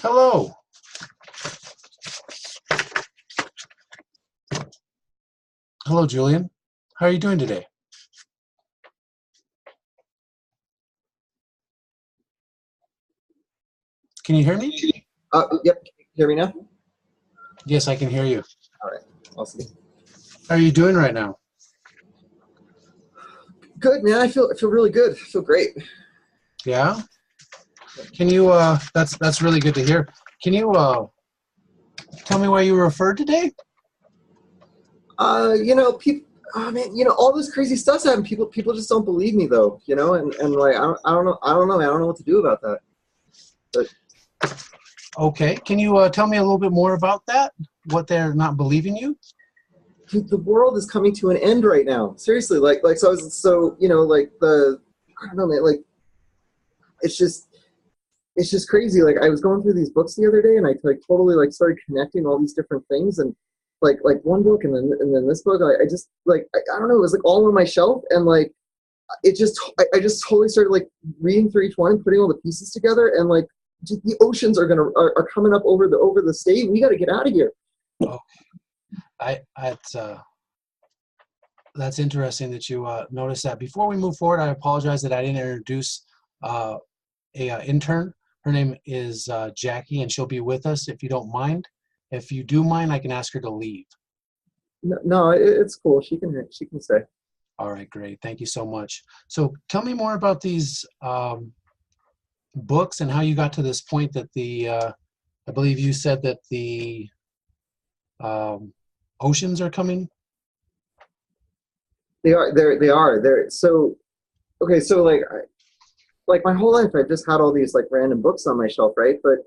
Hello. Hello, Julian. How are you doing today? Can you hear me? Yep. Can you hear me now? Yes, I can hear you. All right. Awesome. How are you doing right now? Good, man. I feel really good. I feel great. Yeah? Can you, that's really good to hear. Can you tell me why you were referred today? People. Oh man, all this crazy stuff's happening. People just don't believe me though. And like I don't know. I don't know what to do about that. But Okay. Can you tell me a little bit more about that? What they're not believing you? dude, the world is coming to an end right now. Seriously, so I was I don't know, man. Like it's just crazy. Like I was going through these books the other day, and I like totally like started connecting all these different things, and like one book, and then this book. I just like I don't know. It was like all on my shelf, and like I just totally started like reading through each one, putting all the pieces together, and like just, the oceans are coming up over the state. We got to get out of here. Oh, that's interesting that you noticed that. Before we move forward, I apologize that I didn't introduce a intern. Her name is Jackie, and she'll be with us if you don't mind. If you do mind, I can ask her to leave. No, it's cool. She can stay. All right, great. Thank you so much. So tell me more about these books and how you got to this point that I believe you said that the oceans are coming. They are. They're so okay. So like my whole life, I've just had all these like random books on my shelf, right? But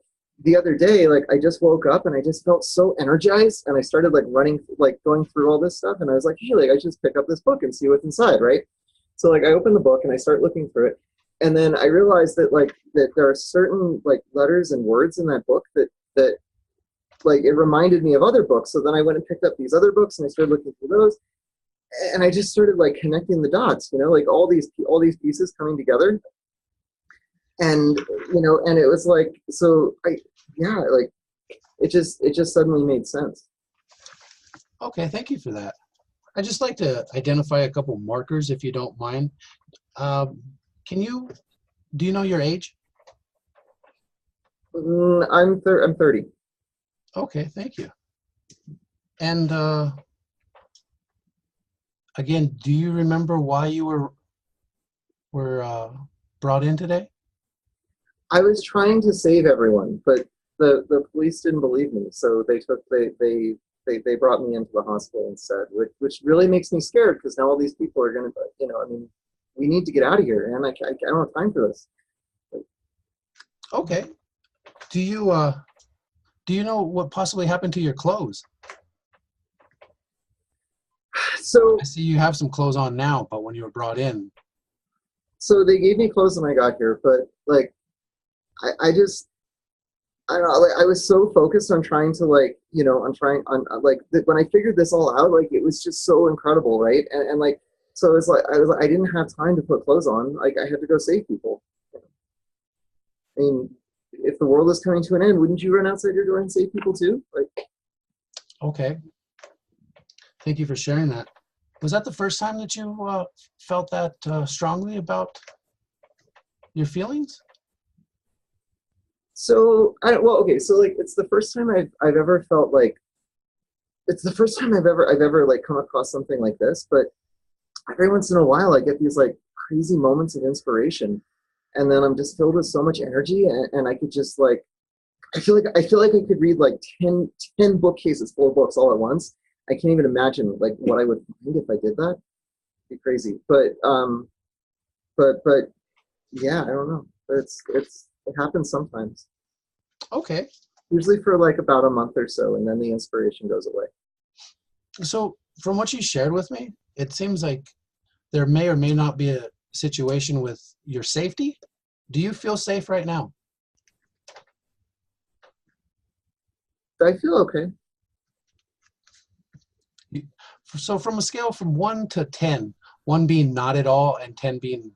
the other day, like I just woke up and I just felt so energized, and I started like running, like going through all this stuff, and I was like, hey, like I should just pick up this book and see what's inside, right? So like I opened the book and I start looking through it, and then I realized that there are certain like letters and words in that book that like it reminded me of other books. So then I went and picked up these other books and I started looking through those, and I just started like connecting the dots, like all these pieces coming together. And and it was like, so like it just suddenly made sense. Okay, thank you for that. I'd just like to identify a couple markers if you don't mind. Um, do you know your age? I'm 30. Okay, thank you. And again, do you remember why you were brought in today? I was trying to save everyone, but the police didn't believe me, so they brought me into the hospital instead, which really makes me scared, because now all these people are gonna, I mean, we need to get out of here, and I don't have time for this. Okay. Do you know what possibly happened to your clothes? So I see you have some clothes on now, but when you were brought in. so they gave me clothes when I got here, but like I just I don't know, like I was so focused on trying to like, on trying on like when I figured this all out, like it was just so incredible, right? And like, so it's like I didn't have time to put clothes on. Like I had to go save people. I mean, if the world is coming to an end, wouldn't you run outside your door and save people too? Like, Okay. Thank you for sharing that. Was that the first time that you felt that strongly about your feelings? so well, okay, so like it's the first time I've ever felt like, it's the first time I've ever like come across something like this. But every once in a while I get these like crazy moments of inspiration, and then I'm just filled with so much energy, and I could just like, I feel like I could read like 10 bookcases full of books all at once. I can't even imagine like what I would find if I did that. It'd be crazy. But yeah, I don't know. It happens sometimes. Okay. Usually for like about a month or so, and then the inspiration goes away. So from what you shared with me, it seems like there may or may not be a situation with your safety. Do you feel safe right now? I feel okay. So from a scale from 1 to 10, 1 being not at all and 10 being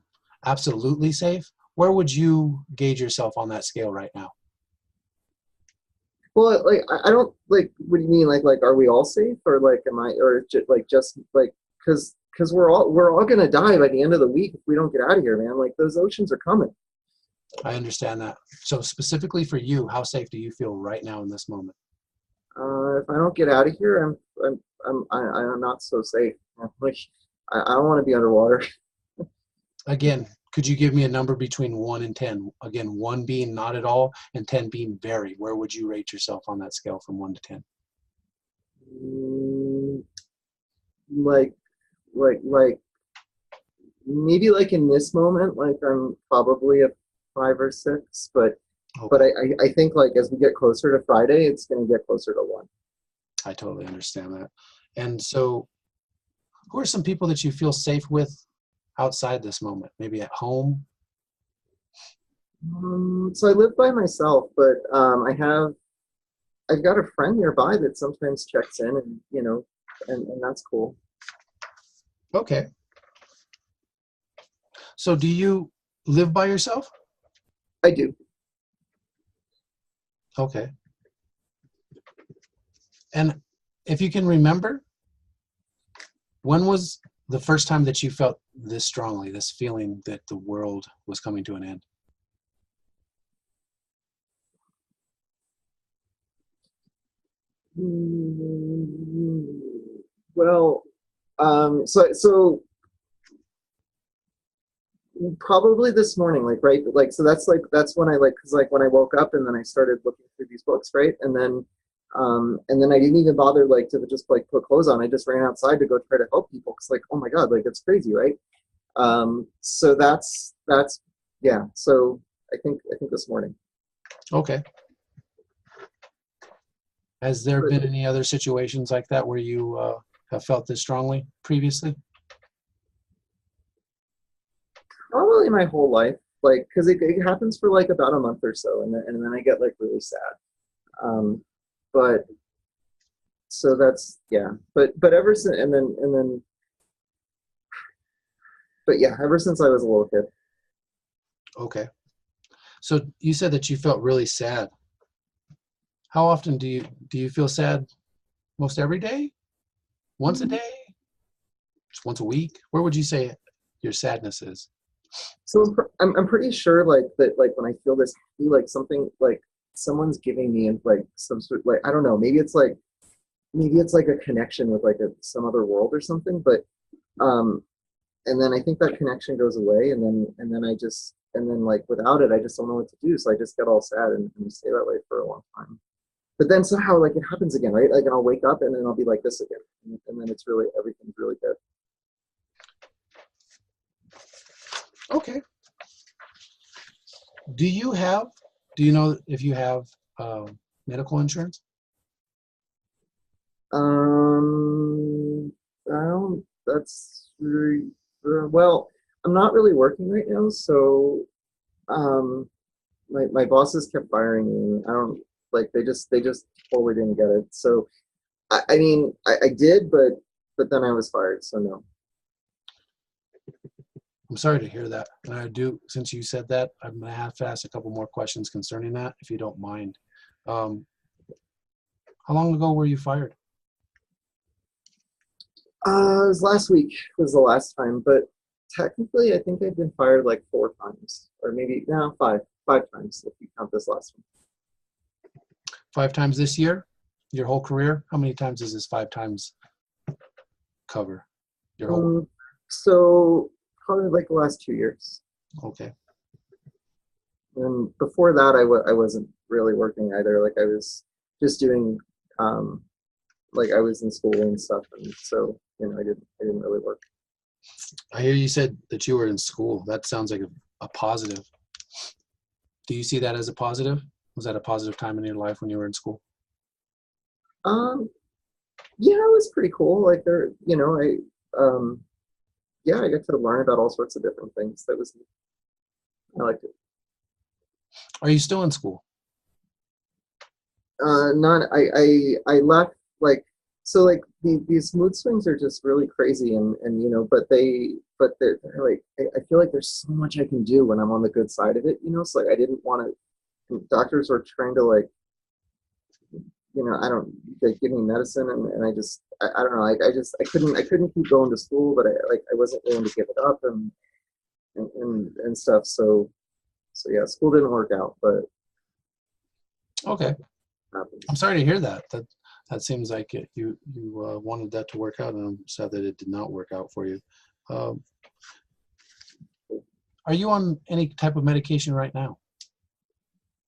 absolutely safe, where would you gauge yourself on that scale right now? Well, like I don't like. What do you mean? Like are we all safe, or like am I, or just like because we're all gonna die by the end of the week if we don't get out of here, man. Like those oceans are coming. I understand that. So specifically for you, how safe do you feel right now in this moment? If I don't get out of here, I'm not so safe. Like I don't want to be underwater. Again, could you give me a number between 1 and 10? Again, 1 being not at all and 10 being very. Where would you rate yourself on that scale from 1 to 10? Mm, like like maybe like in this moment, like I'm probably a 5 or 6, but Okay, I think like as we get closer to Friday, it's gonna get closer to 1. I totally understand that. And so, who are some people that you feel safe with outside this moment? Maybe at home? So I live by myself, but I've got a friend nearby that sometimes checks in, and and that's cool. Okay. So, do you live by yourself? I do. Okay. And if you can remember, when was the first time that you felt this strongly, this feeling that the world was coming to an end? Mm, Well, so probably this morning, like right, like so that's when I like because like when I woke up and then I started looking through these books, right, and then I didn't even bother like to just like put clothes on. I just ran outside to go try to help people because like oh my god, like it's crazy, right? So that's yeah. So I think this morning. Okay. Has there But been any other situations like that where you have felt this strongly previously? probably my whole life, like because it happens for like about a month or so, and then I get like really sad. Um, but so that's yeah. But ever since and then but yeah, ever since I was a little kid. Okay. So you said that you felt really sad. How often do you feel sad? Most every day? Once a day? Just once a week? Where would you say your sadness is? So I'm pretty sure like that like when I feel this happy, like something like someone's giving me like some sort like I don't know, maybe it's like a connection with like some other world or something, but um and then I think that connection goes away, and then I just and then like without it I just don't know what to do, so I just get all sad and stay that way for a long time. But then somehow like it happens again, right? Like and I'll wake up and then I'll be like this again, and then it's really everything's really good. Okay. Do you have, do you know if you have medical insurance? I don't. That's really, well. I'm not really working right now, so um, my bosses kept firing me. I don't like they just totally didn't get it. So I mean I did, but then I was fired. So no. I'm sorry to hear that. And I do, since you said that, I'm going to have to ask a couple more questions concerning that, if you don't mind. Um, how long ago were you fired? It was last week was the last time, but technically I think I've been fired like 4 times, or maybe no five times if you count this last 5 times this year? Your whole career? How many times does this 5 times cover? Your one. whole, So probably like the last 2 years. okay. And before that, I wasn't really working either. Like I was just doing, um, like I was in school and stuff, and so I didn't really work. I hear you said that you were in school. That sounds like a positive. Do you see that as a positive? Was that a positive time in your life when you were in school? Um, yeah, it was pretty cool. Like um, yeah, I got to learn about all sorts of different things. I liked it. Are you still in school? Not, I left like so like these mood swings are just really crazy, and but they're like I feel like there's so much I can do when I'm on the good side of it. So like I didn't want to. Doctors were trying to like I don't, they give me medicine, and I don't know, like I couldn't keep going to school, but I wasn't willing to give it up, and stuff. So yeah, school didn't work out, but Okay. happened. I'm sorry to hear that. That seems like you wanted that to work out, and I'm sad that it did not work out for you. Um, are you on any type of medication right now?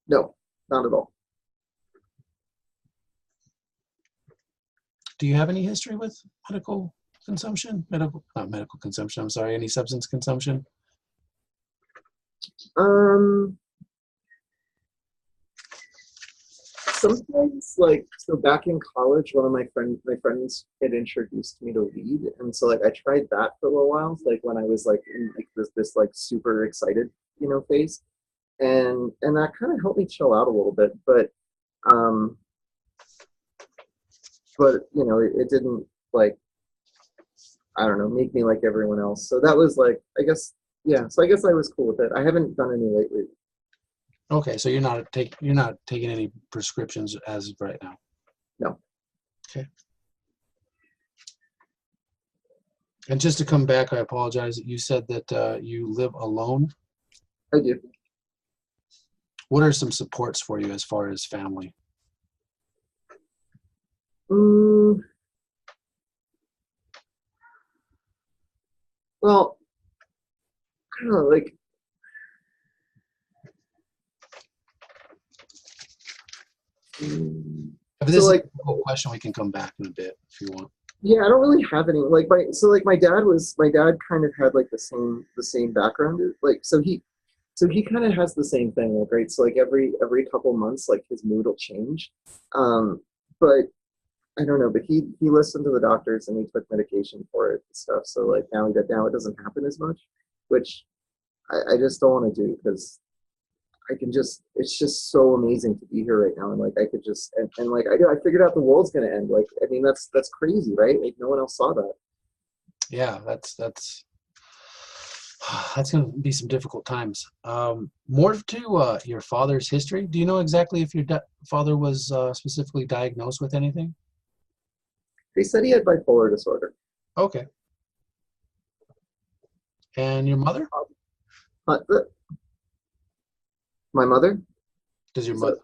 No, not at all. Do you have any history with medical consumption? Not medical consumption, I'm sorry, any substance consumption? Um, Sometimes, like, so back in college, one of my friends had introduced me to weed, and so like I tried that for a little while, like when I was like in like this like super excited, phase, and that kind of helped me chill out a little bit, um, but it didn't, like, I don't know, make me like everyone else. So that was like, I guess, yeah. So I guess I was cool with it. I haven't done any lately. Okay, so you're not taking any prescriptions as of right now. No. Okay. And just to come back, I apologize. You said that you live alone. I do. What are some supports for you as far as family? Well, I don't know, like, If so this is like, a whole question, we can come back in a bit if you want. yeah, I don't really have any, like, my dad kind of had like the same background, like, so he kind of has the same thing, like, right, so like every couple months, like, his mood will change, but I don't know, but he listened to the doctors, and he took medication for it and stuff, so like now it doesn't happen as much, which I just don't want to do, because it's just so amazing to be here right now, and like I could just, and like I figured out the world's gonna end, like, I mean, that's crazy, right? Like, no one else saw that. Yeah, that's going to be some difficult times. More to your father's history. Do you know exactly if your father was specifically diagnosed with anything? They said he had bipolar disorder. Okay. And your mother? My mother. So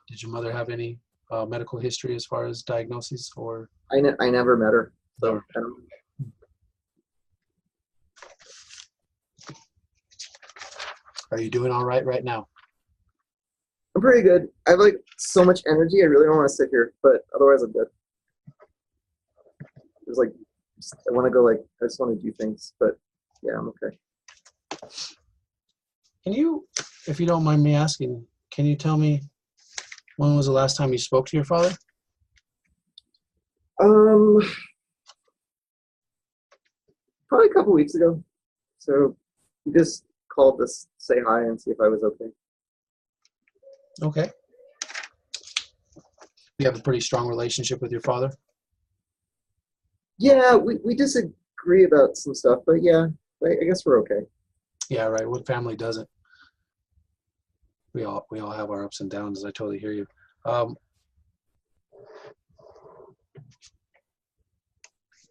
Did your mother have any medical history as far as diagnoses or I never met her, so never? I don't. Are you doing all right now? I'm pretty good. I have like so much energy. I really don't want to sit here, but otherwise I'm good. There's like, I want to go, like, I just want to do things, but yeah, I'm okay. Can you, if you don't mind me asking, can you tell me when was the last time you spoke to your father? Um, Probably a couple weeks ago. So he just called to say hi and see if I was okay. Okay. You have a pretty strong relationship with your father? Yeah, we disagree about some stuff, but yeah, I guess we're okay. Yeah, right. What family doesn't? We all have our ups and downs. I totally hear you.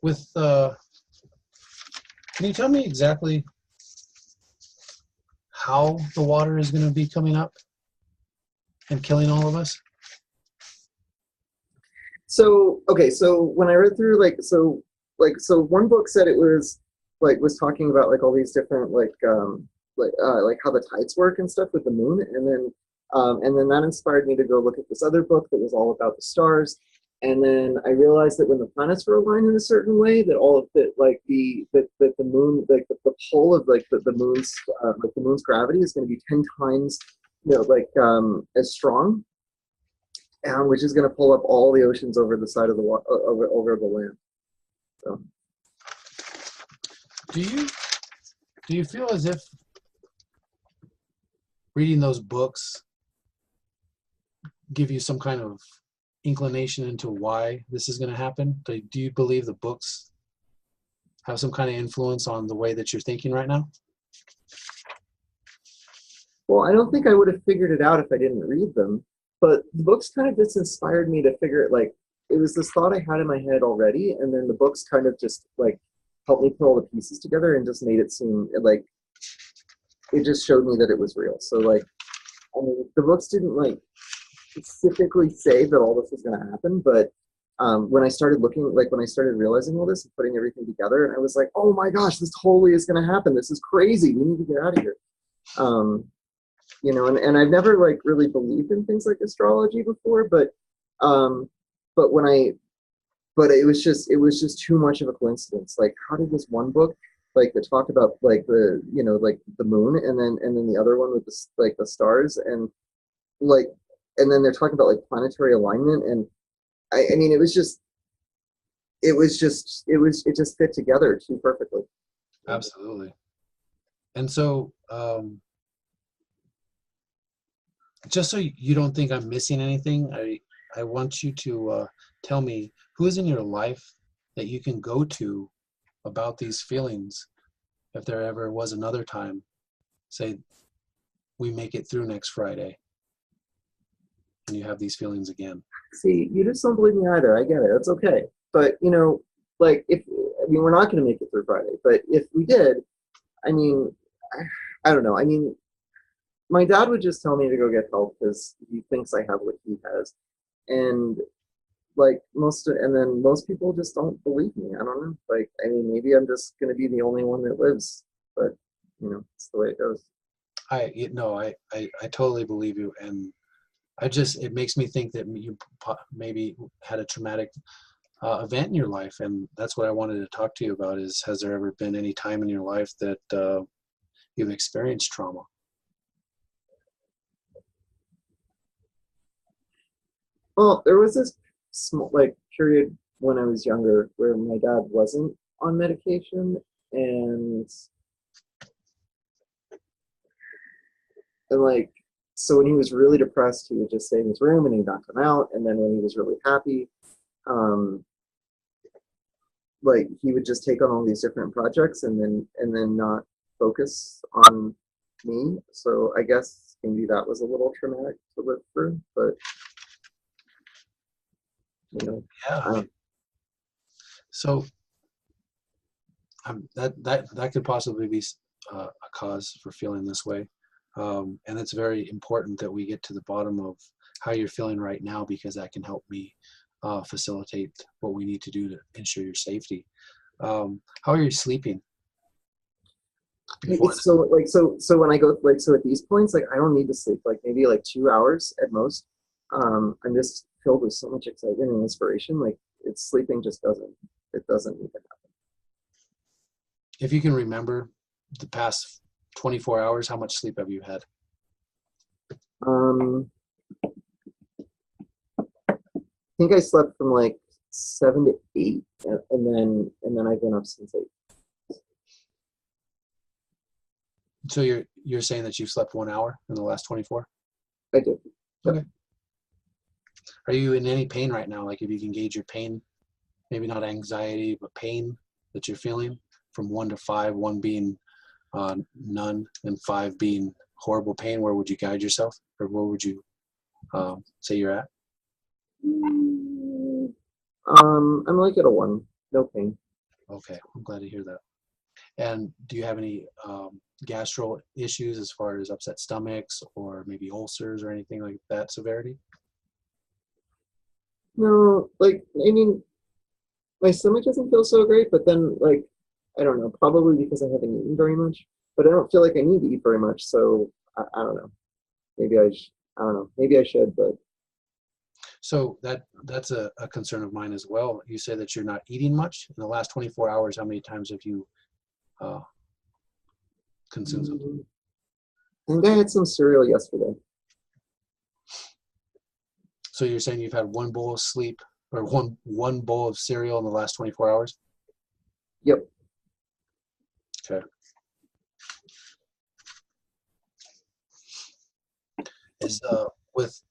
With can you tell me exactly how the water is going to be coming up and killing all of us? So okay, so when I read through, so one book said it was like, was talking about like all these different, like how the tides work and stuff with the moon, and then that inspired me to go look at this other book that was all about the stars, and then I realized that when the planets were aligned in a certain way, that all of the, like, the moon, like the pull of like the moon's gravity is going to be 10 times, as strong, which is going to pull up all the oceans over the side of the water, over the land. So. Do you feel as if reading those books give you some kind of inclination into why this is going to happen? Do you believe the books have some kind of influence on the way that you're thinking right now? Well, I don't think I would have figured it out if I didn't read them. but the books kind of just inspired me to figure it, like, it was this thought I had in my head already, and then the books kind of just like helped me put all the pieces together and just made it seem like it just showed me that it was real. So like, I mean, the books didn't like specifically say that all this was going to happen, but when I started looking, like when I started realizing all this and putting everything together, and I was like, oh my gosh, this totally is going to happen. This is crazy. We need to get out of here. You know, and I've never like really believed in things like astrology before, but when but it was just too much of a coincidence. Like, how did this one book, like, that talked about like the, you know, like the moon, and then the other one with the, like the stars, and like, and then they're talking about like planetary alignment, and I mean, it just fit together too perfectly. Absolutely. And so, just so you don't think I'm missing anything, I want you to tell me who is in your life that you can go to about these feelings if there ever was another time, say we make it through next Friday and you have these feelings again. See, you just don't believe me either. I get it. That's okay. But, you know, like, I mean, we're not going to make it through Friday, but if we did, I mean, I don't know. I mean, my dad would just tell me to go get help because he thinks I have what he has. And like and then most people just don't believe me. I don't know. Like, I mean, maybe I'm just going to be the only one that lives, but you know, it's the way it goes. I totally believe you. And it makes me think that you maybe had a traumatic event in your life. And that's what I wanted to talk to you about is, has there ever been any time in your life that you've experienced trauma? Well, there was this small like period when I was younger where my dad wasn't on medication, and like, so when he was really depressed, he would just stay in his room and he'd not come out. And then when he was really happy, like he would just take on all these different projects and then not focus on me. So I guess maybe that was a little traumatic to live through, but you know. Yeah. So that could possibly be a cause for feeling this way. And it's very important that we get to the bottom of how you're feeling right now, because that can help me facilitate what we need to do to ensure your safety. How are you sleeping? It's so when I go like, so at these points, like I don't need to sleep, like maybe like 2 hours at most. I'm just filled with so much excitement and inspiration. Like, it's sleeping just doesn't need to happen. If you can remember the past 24 hours, how much sleep have you had? I think I slept from like 7 to 8, and then I've been up since 8. So you're saying that you've slept 1 hour in the last 24? I did. Okay. Are you in any pain right now? Like, if you can gauge your pain, maybe not anxiety, but pain that you're feeling from 1 to 5, 1 being none and 5 being horrible pain, where would you guide yourself, or where would you say you're at? I'm like at a 1, no pain. Okay, I'm glad to hear that. And do you have any gastro issues as far as upset stomachs or maybe ulcers or anything like that severity? No, like, I mean, my stomach doesn't feel so great, but then like, I don't know, probably because I haven't eaten very much, but I don't feel like I need to eat very much. So I don't know. Maybe I don't know. Maybe I should, but. So that's a concern of mine as well. You say that you're not eating much in the last 24 hours. How many times have you consumed something? I think I had some cereal yesterday. So you're saying you've had 1 bowl of sleep, or one bowl of cereal in the last 24 hours? Yep. Okay. Is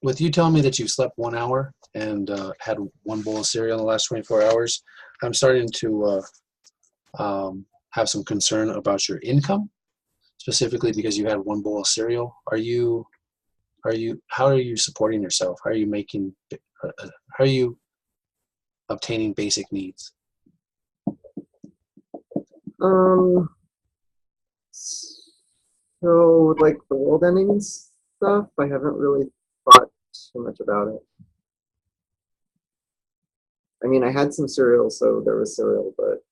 with you telling me that you've slept 1 hour and had 1 bowl of cereal in the last 24 hours, I'm starting to have some concern about your income, specifically because you had 1 bowl of cereal. Are you how are you supporting yourself? How are you making, how are you obtaining basic needs? Um, so like the world ending and stuff, I haven't really thought too much about it. I mean, I had some cereal, so there was cereal, but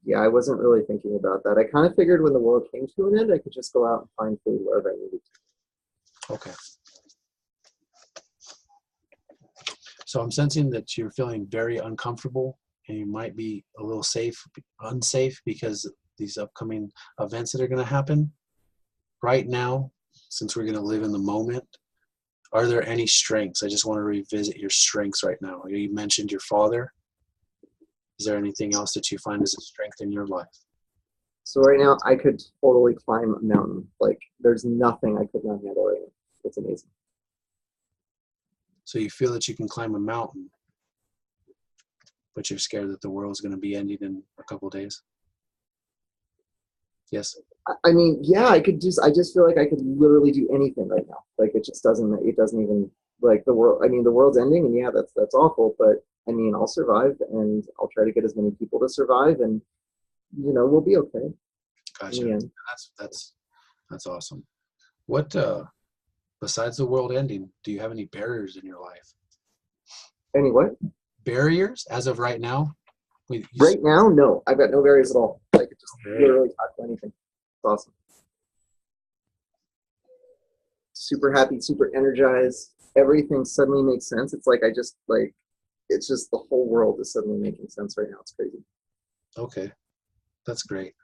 yeah, I wasn't really thinking about that. I kind of figured when the world came to an end, I could just go out and find food wherever I needed to. Okay. So I'm sensing that you're feeling very uncomfortable and you might be a little unsafe because of these upcoming events that are going to happen. Right now, since we're going to live in the moment, are there any strengths? I just want to revisit your strengths right now. You mentioned your father. Is there anything else that you find as a strength in your life? So right now, I could totally climb a mountain. Like, there's nothing I could not handle right now. It's amazing. So you feel that you can climb a mountain, but you're scared that the world's going to be ending in a couple of days? Yes. I mean, yeah, I just feel like I could literally do anything right now. Like, it doesn't even, like the world, I mean, the world's ending and yeah, that's awful, but I mean, I'll survive and I'll try to get as many people to survive and, we'll be okay. Gotcha. In the end. That's awesome. What, besides the world ending, do you have any barriers in your life? Any what? Barriers as of right now? Right now, no. I've got no barriers at all. I could just literally talk to anything. It's awesome. Super happy, super energized. Everything suddenly makes sense. It's like it's just the whole world is suddenly making sense right now. It's crazy. Okay, that's great.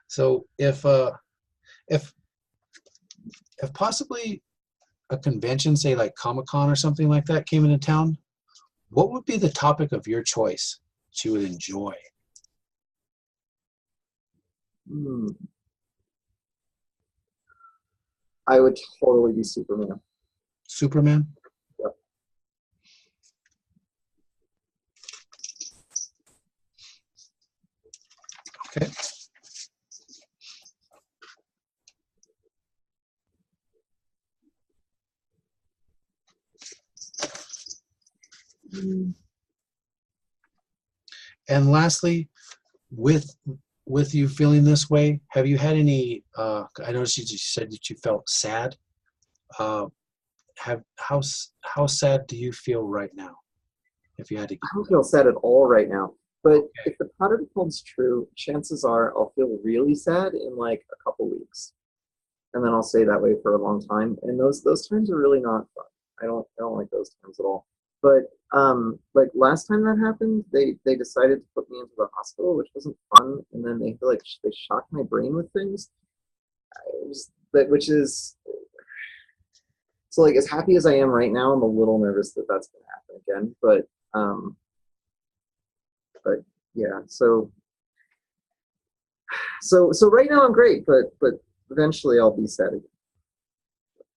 So if possibly a convention, say like Comic-Con or something like that, came into town, what would be the topic of your choice that you would enjoy? I would totally be Superman. Superman? Yep. Okay. And lastly, with you feeling this way, have you had any? I noticed you said that you felt sad. How sad do you feel right now? If you had to, I don't feel sad at all right now. But okay. if the pattern holds true, chances are I'll feel really sad in like a couple weeks, and then I'll stay that way for a long time. And those times are really not fun. I don't like those times at all. But like last time that happened, they decided to put me into the hospital, which wasn't fun. And then they shocked my brain with things. Which is so like as happy as I am right now, I'm a little nervous that that's going to happen again. But yeah, so right now I'm great, but eventually I'll be sad again.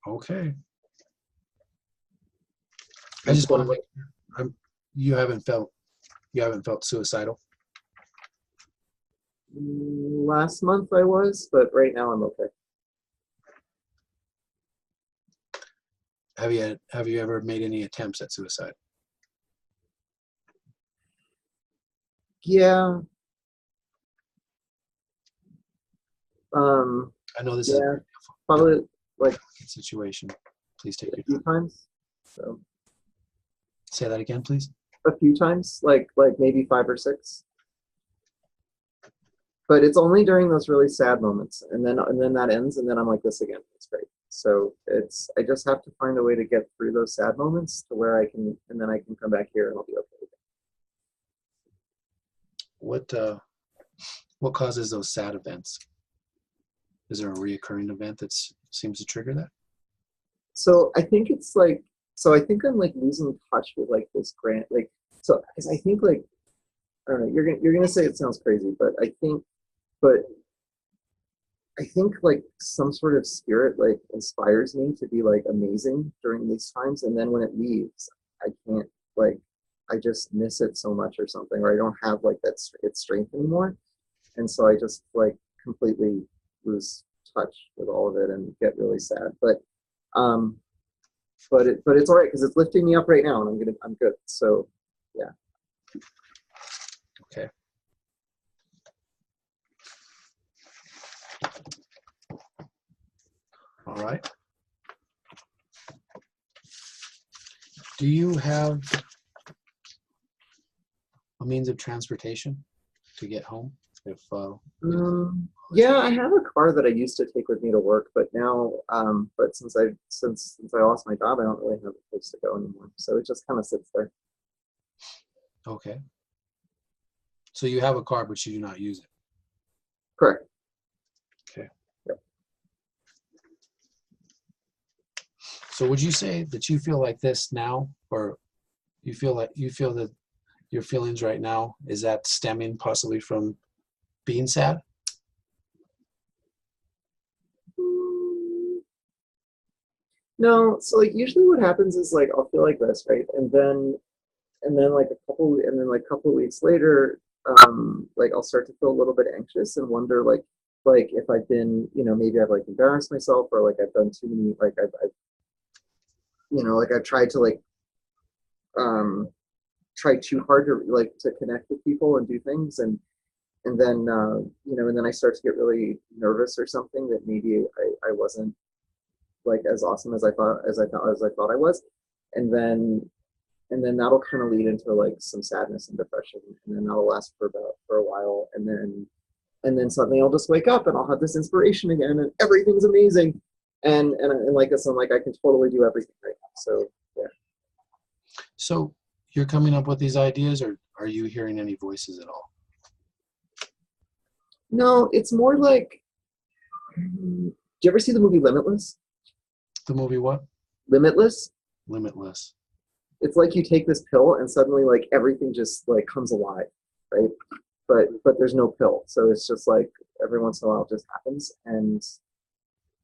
Okay. I just want to make you haven't felt suicidal. Last month I was, but right now I'm okay. Have you ever made any attempts at suicide? Yeah. I know this is probably like a situation. Please take a few times. So say that again, please. A few times, like maybe 5 or 6. But it's only during those really sad moments, and then that ends, and then I'm like this again. It's great. So I just have to find a way to get through those sad moments to where I can, and then I can come back here and I'll be okay again. What causes those sad events? Is there a reoccurring event that seems to trigger that? So I think I think I'm like losing touch with like this grant, like, so because I think like, I don't know, you're gonna say it sounds crazy, but I think like some sort of spirit like inspires me to be like amazing during these times, and then when it leaves, I can't, like, I just miss it so much or something, or I don't have like its strength anymore, and so I just like completely lose touch with all of it and get really sad. But Um, but it's all right because it's lifting me up right now, and I'm good. So yeah. Okay. All right. Do you have a means of transportation to get home? If Yeah, I have a car that I used to take with me to work, but now, but since I lost my job, I don't really have a place to go anymore. So it just kind of sits there. Okay. So you have a car, but you do not use it. Correct. Okay. Yep. So would you say that you feel like this now, or you feel that your feelings right now, is that stemming possibly from being sad? No, so like usually what happens is like I'll feel like this, right? And then like a couple of weeks later, like I'll start to feel a little bit anxious and wonder like if I've been, maybe I've like embarrassed myself, or like I've done too many, like I've like I've tried to like try too hard to connect with people and do things, and then and then I start to get really nervous or something, that maybe I wasn't like as awesome as I thought I was, and then that'll kind of lead into like some sadness and depression, and then that'll last for a while, and then suddenly I'll just wake up and I'll have this inspiration again, and everything's amazing, and like this, I'm like I can totally do everything right now. So yeah. So you're coming up with these ideas, or are you hearing any voices at all? No, it's more like, do you ever see the movie Limitless? The movie what? Limitless. Limitless. It's like you take this pill and suddenly like everything just like comes alive, right? But there's no pill, so it's just like every once in a while it just happens, and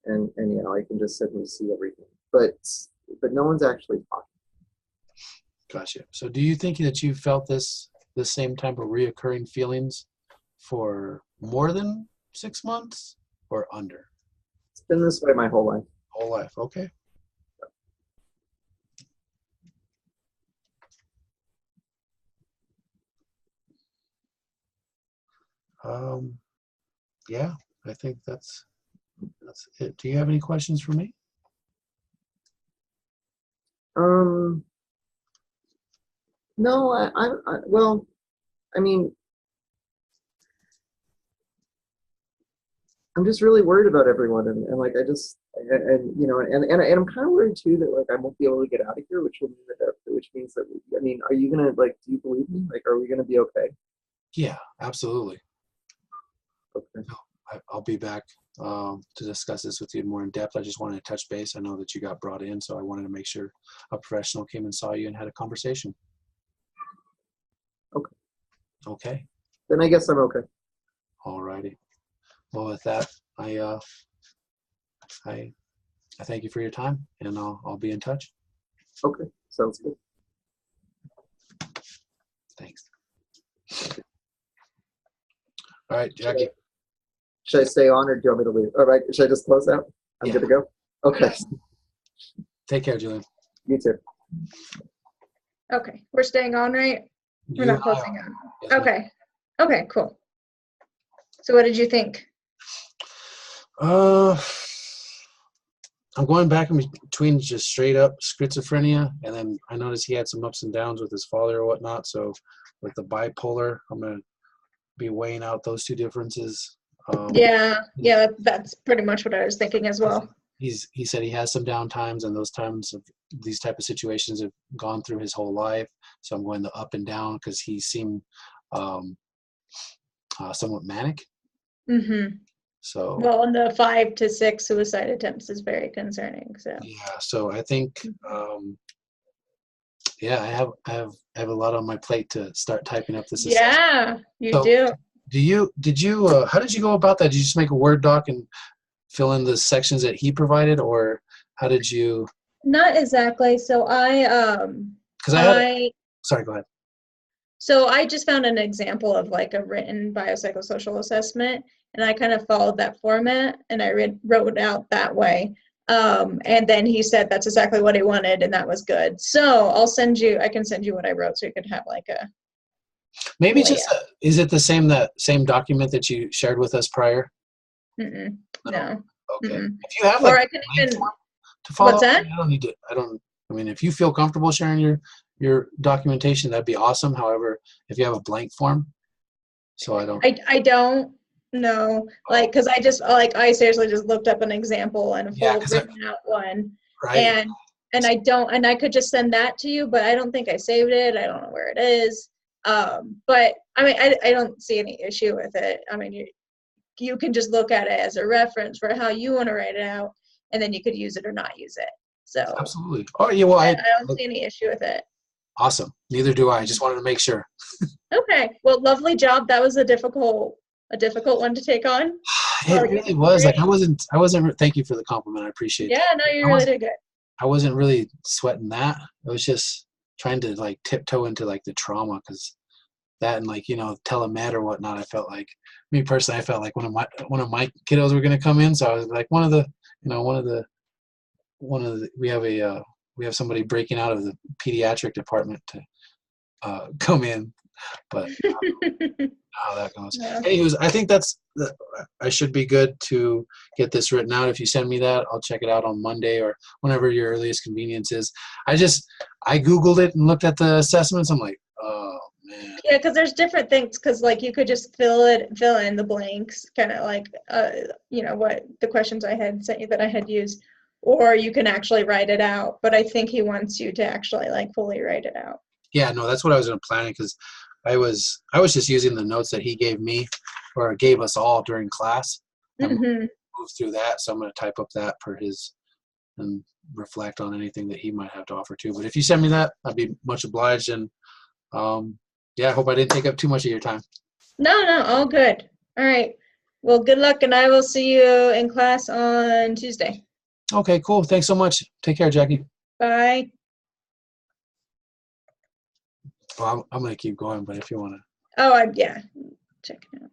I can just sit and see everything, but no one's actually talking. Gotcha. So do you think that you felt the same type of reoccurring feelings for more than 6 months or under? It's been this way my whole life. Whole life. Okay. Yeah, I think that's it. Do you have any questions for me? No, well, I mean, I'm just really worried about everyone, and like I just and I'm kind of worried too that like I won't be able to get out of here, which means that I mean, are you gonna like? Do you believe me? Like, are we gonna be okay? Yeah, absolutely. Okay. No, I'll be back to discuss this with you more in depth. I just wanted to touch base. I know that you got brought in, so I wanted to make sure a professional came and saw you and had a conversation. Okay. Okay. Then I guess I'm okay. All righty. Well, with that, I thank you for your time, and I'll be in touch. Okay, sounds good. Thanks. All right, Jackie. Should I stay on, or do you want me to leave? All right, should I just close out? I'm good to go? Okay. Take care, Julian. You too. Okay, we're staying on, right? We're not closing out. Yes, Okay. Okay, cool. So what did you think? I'm going back in between just straight up schizophrenia, and then I noticed he had some ups and downs with his father or whatnot. So with the bipolar, I'm going to be weighing out those two differences. Yeah, that's pretty much what I was thinking as well. He said he has some down times, and those times of these type of situations have gone through his whole life. So I'm going the up and down because he seemed somewhat manic. Mm-hmm. So well, and the 5 to 6 suicide attempts is very concerning. So yeah, so I think I have a lot on my plate to start typing up this. Yeah, you do. Did you how did you go about that? Did you just make a Word doc and fill in the sections that he provided, or how did you? Not exactly. So Sorry, go ahead. So I just found an example of like a written biopsychosocial assessment, and I kind of followed that format, and I wrote it out that way. And then he said that's exactly what he wanted, and that was good. So I can send you what I wrote so you could have like a Maybe layout. just, is it the same document that you shared with us prior? Mm-mm, No. no. Okay. Mm-mm. If you have Or like I a can blank even, form to follow, what's that? I don't need to, I mean, if you feel comfortable sharing your documentation, that'd be awesome. However, if you have a blank form, so I don't, I don't know, like, because I seriously just looked up an example and a yeah, full because written out one, right, and I could just send that to you, but I don't think I saved it. I don't know where it is. But I mean, I don't see any issue with it. I mean, you can just look at it as a reference for how you want to write it out, and then you could use it or not use it. So absolutely. Oh, yeah, well, I don't see any issue with it. awesome. Neither do I. Just wanted to make sure. Okay. Well, lovely job. That was a difficult one to take on. It Well, you really did was like great. I wasn't. Thank you for the compliment. I appreciate Yeah, that. no, you I really wasn't did good. I wasn't really sweating that. I was just trying to like tiptoe into like the trauma because that and like telemed or whatnot. I felt like me personally, I felt like one of my kiddos were gonna come in, so I was like one of the we have somebody breaking out of the pediatric department to come in, but how that goes. Yeah. Anyways, I think I should be good to get this written out. If you send me that, I'll check it out on Monday or whenever your earliest convenience is. I Googled it and looked at the assessments. I'm like, oh man. Yeah, because there's different things. Because like you could just fill in the blanks, kind of like what the questions I had sent you that I had used, or you can actually write it out. But I think he wants you to actually like fully write it out. Yeah, no, that's what I was going to plan because I was just using the notes that he gave me or gave us all during class. I Mm-hmm. moved through that, so I'm going to type up that per his and reflect on anything that he might have to offer too. But if you send me that, I'd be much obliged. And yeah, I hope I didn't take up too much of your time. No, all good. All right. Well, good luck, and I will see you in class on Tuesday. Okay, cool. Thanks so much. Take care, Jackie. Bye. Well, I'm going to keep going, but if you want to. Oh, yeah. Check it out.